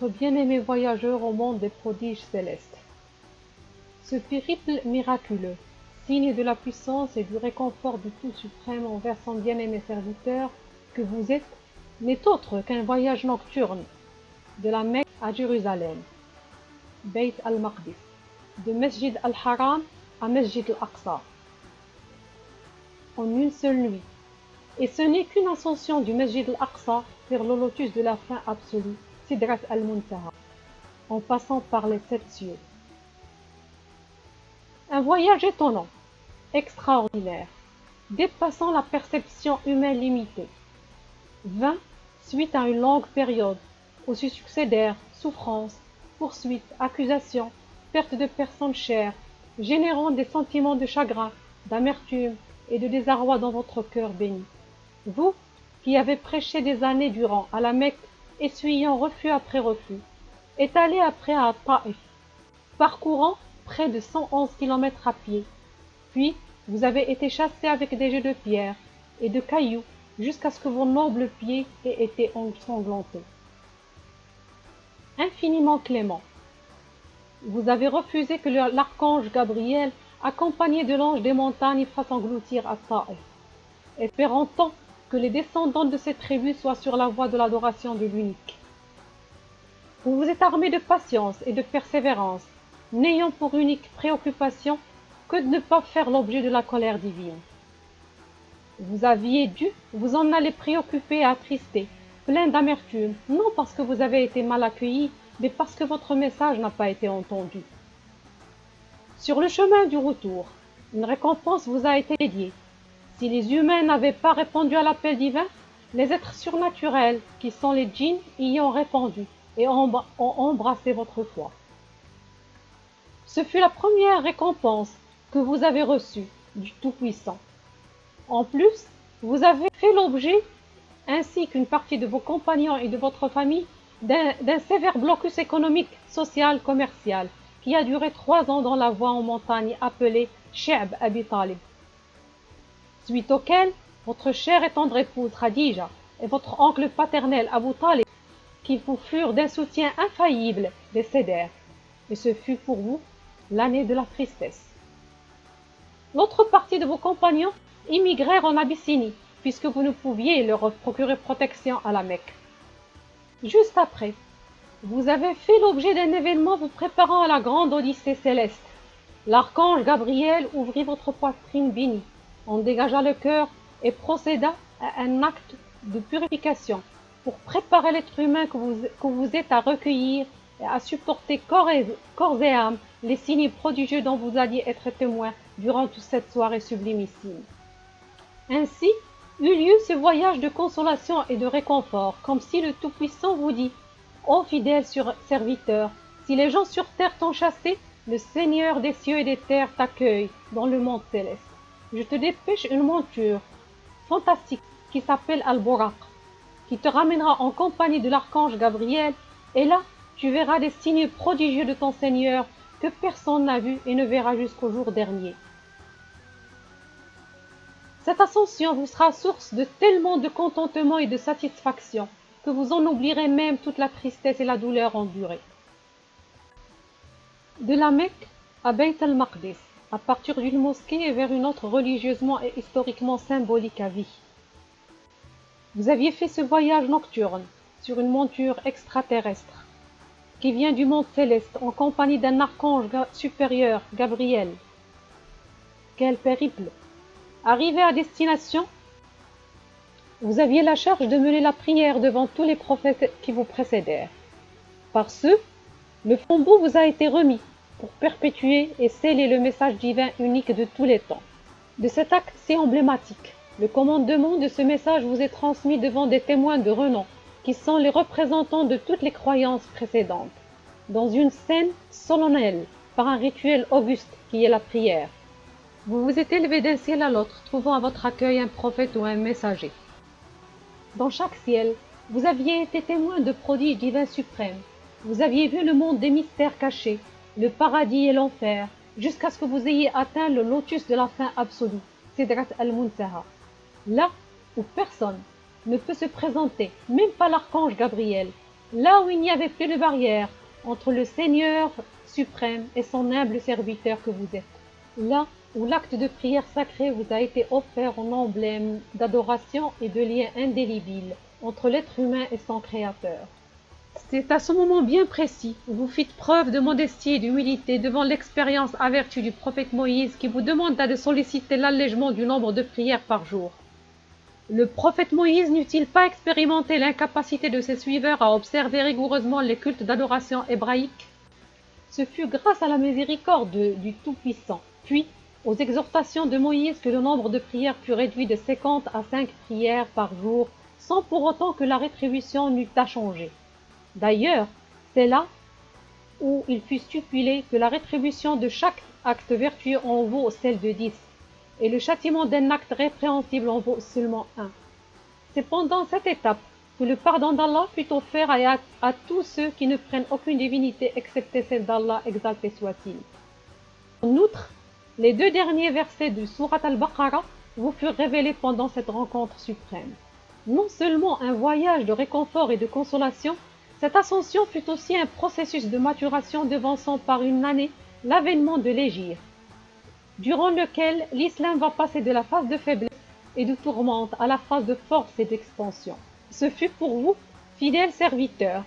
notre bien-aimé voyageur au monde des prodiges célestes. Ce périple miraculeux, signe de la puissance et du réconfort du Tout Suprême envers son bien-aimé serviteur que vous êtes, n'est autre qu'un voyage nocturne de la Mecque à Jérusalem, Beit al-Maqdis, de Masjid al-Haram à Masjid al-Aqsa, en une seule nuit. Et ce n'est qu'une ascension du Masjid al-Aqsa vers le lotus de la fin absolue, Sidrat al-Muntaha, en passant par les 7 cieux. Un voyage étonnant, extraordinaire, dépassant la perception humaine limitée. Vint suite à une longue période où se succédèrent souffrances, poursuites, accusations, perte de personnes chères, générant des sentiments de chagrin, d'amertume et de désarroi dans votre cœur béni. Vous, qui avez prêché des années durant à la Mecque, essuyant refus après refus, étalé après à Taïf, parcourant près de 111 kilomètres à pied, puis vous avez été chassé avec des jets de pierre et de cailloux jusqu'à ce que vos nobles pieds aient été ensanglantés. Infiniment clément, vous avez refusé que l'archange Gabriel, accompagné de l'ange des montagnes, fasse engloutir à Taïf, espérant tant que les descendants de ces tribus soient sur la voie de l'adoration de l'unique. Vous vous êtes armé de patience et de persévérance, n'ayant pour unique préoccupation que de ne pas faire l'objet de la colère divine. Vous aviez dû vous en aller préoccupé et attristé, plein d'amertume, non parce que vous avez été mal accueilli, mais parce que votre message n'a pas été entendu. Sur le chemin du retour, une récompense vous a été dédiée. Si les humains n'avaient pas répondu à l'appel divin, les êtres surnaturels, qui sont les djinns, y ont répondu et ont embrassé votre foi. Ce fut la première récompense que vous avez reçue du Tout-Puissant. En plus, vous avez fait l'objet, ainsi qu'une partie de vos compagnons et de votre famille, d'un sévère blocus économique, social, commercial, qui a duré 3 ans dans la voie en montagne appelée She'b Abi Talib. Suite auquel, votre chère et tendre épouse Khadija et votre oncle paternel Abu Talib, qui vous furent d'un soutien infaillible, décédèrent. Et ce fut pour vous l'année de la tristesse. L'autre partie de vos compagnons immigrèrent en Abyssinie, puisque vous ne pouviez leur procurer protection à la Mecque. Juste après, vous avez fait l'objet d'un événement vous préparant à la grande odyssée céleste. L'archange Gabriel ouvrit votre poitrine bénie, en dégagea le cœur et procéda à un acte de purification pour préparer l'être humain que vous êtes à recueillir et à supporter corps et âme les signes prodigieux dont vous alliez être témoin durant toute cette soirée sublimissime. Ainsi eut lieu ce voyage de consolation et de réconfort, comme si le Tout-Puissant vous dit « Ô fidèle serviteur, si les gens sur terre t'ont chassé, le Seigneur des cieux et des terres t'accueille dans le monde céleste. Je te dépêche une monture fantastique qui s'appelle Al-Buraq, qui te ramènera en compagnie de l'archange Gabriel, et là, tu verras des signes prodigieux de ton Seigneur que personne n'a vu et ne verra jusqu'au jour dernier. Cette ascension vous sera source de tellement de contentement et de satisfaction que vous en oublierez même toute la tristesse et la douleur endurée. De la Mecque à Beit al-Maqdis, à partir d'une mosquée et vers une autre religieusement et historiquement symbolique à vie. Vous aviez fait ce voyage nocturne sur une monture extraterrestre qui vient du monde céleste en compagnie d'un archange supérieur, Gabriel. Quel périple! Arrivé à destination, vous aviez la charge de mener la prière devant tous les prophètes qui vous précédèrent. Par ce, le flambeau vous a été remis pour perpétuer et sceller le message divin unique de tous les temps. De cet acte si emblématique, le commandement de ce message vous est transmis devant des témoins de renom, qui sont les représentants de toutes les croyances précédentes, dans une scène solennelle, par un rituel auguste qui est la prière. Vous vous êtes élevé d'un ciel à l'autre, trouvant à votre accueil un prophète ou un messager. Dans chaque ciel, vous aviez été témoin de prodiges divins suprêmes. Vous aviez vu le monde des mystères cachés, le paradis et l'enfer, jusqu'à ce que vous ayez atteint le lotus de la fin absolue, Sidrat al-Muntaha, là où personne ne peut se présenter, même pas l'archange Gabriel, là où il n'y avait plus de barrière entre le Seigneur suprême et son humble serviteur que vous êtes, là où l'acte de prière sacrée vous a été offert en emblème d'adoration et de lien indélébile entre l'être humain et son Créateur. C'est à ce moment bien précis où vous fîtes preuve de modestie et d'humilité devant l'expérience avertie du prophète Moïse qui vous demanda de solliciter l'allègement du nombre de prières par jour. Le prophète Moïse n'eut-il pas expérimenté l'incapacité de ses suiveurs à observer rigoureusement les cultes d'adoration hébraïques? Ce fut grâce à la miséricorde du Tout-Puissant, puis aux exhortations de Moïse que le nombre de prières fut réduit de 50 à 5 prières par jour, sans pour autant que la rétribution n'eût à changer. D'ailleurs, c'est là où il fut stipulé que la rétribution de chaque acte vertueux en vaut celle de 10, et le châtiment d'un acte répréhensible en vaut seulement 1. C'est pendant cette étape que le pardon d'Allah fut offert à tous ceux qui ne prennent aucune divinité excepté celle d'Allah, exalté soit-il. En outre, les 2 derniers versets de Sourate Al-Baqarah vous furent révélés pendant cette rencontre suprême. Non seulement un voyage de réconfort et de consolation, cette ascension fut aussi un processus de maturation devançant par une année l'avènement de l'hégire, durant lequel l'islam va passer de la phase de faiblesse et de tourmente à la phase de force et d'expansion. Ce fut pour vous, fidèles serviteurs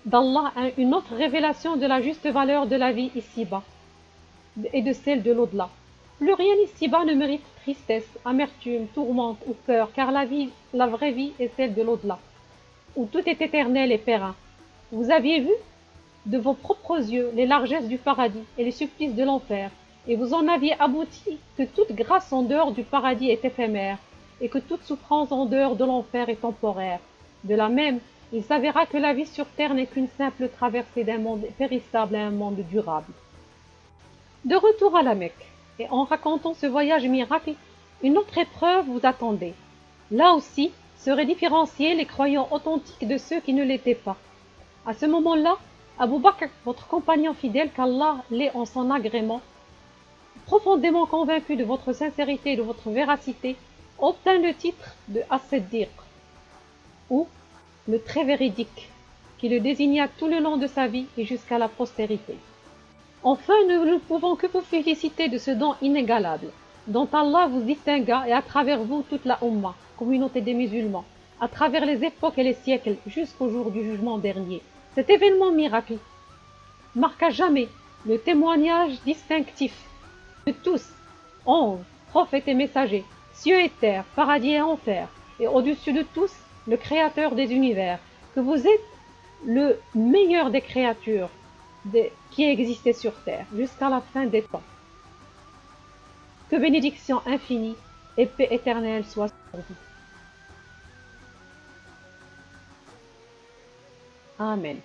d'Allah, une autre révélation de la juste valeur de la vie ici-bas et de celle de l'au-delà. Plus rien ici-bas ne mérite tristesse, amertume, tourmente ou peur, car la vraie vie est celle de l'au-delà, où tout est éternel et périn. Vous aviez vu de vos propres yeux les largesses du paradis et les supplices de l'enfer, et vous en aviez abouti que toute grâce en dehors du paradis est éphémère, et que toute souffrance en dehors de l'enfer est temporaire. De la même, il s'avéra que la vie sur terre n'est qu'une simple traversée d'un monde périssable à un monde durable. De retour à la Mecque, et en racontant ce voyage miracle, une autre épreuve vous attendait. Là aussi, seraient différenciés les croyants authentiques de ceux qui ne l'étaient pas. À ce moment-là, Abu Bakr, votre compagnon fidèle, qu'Allah l'ait en son agrément, profondément convaincu de votre sincérité et de votre véracité, obtint le titre de As-Siddiq, ou le très véridique, qui le désigna tout le long de sa vie et jusqu'à la postérité. Enfin, nous ne pouvons que vous féliciter de ce don inégalable, dont Allah vous distingua et à travers vous toute la Ummah, communauté des musulmans, à travers les époques et les siècles jusqu'au jour du jugement dernier. Cet événement miracle marque à jamais le témoignage distinctif de tous, anges, prophètes et messagers, cieux et terre, paradis et enfer, et au-dessus de tous, le Créateur des univers, que vous êtes le meilleur des créatures qui existaient sur terre jusqu'à la fin des temps. Que bénédiction infinie et paix éternelle soit sur vous. Amen.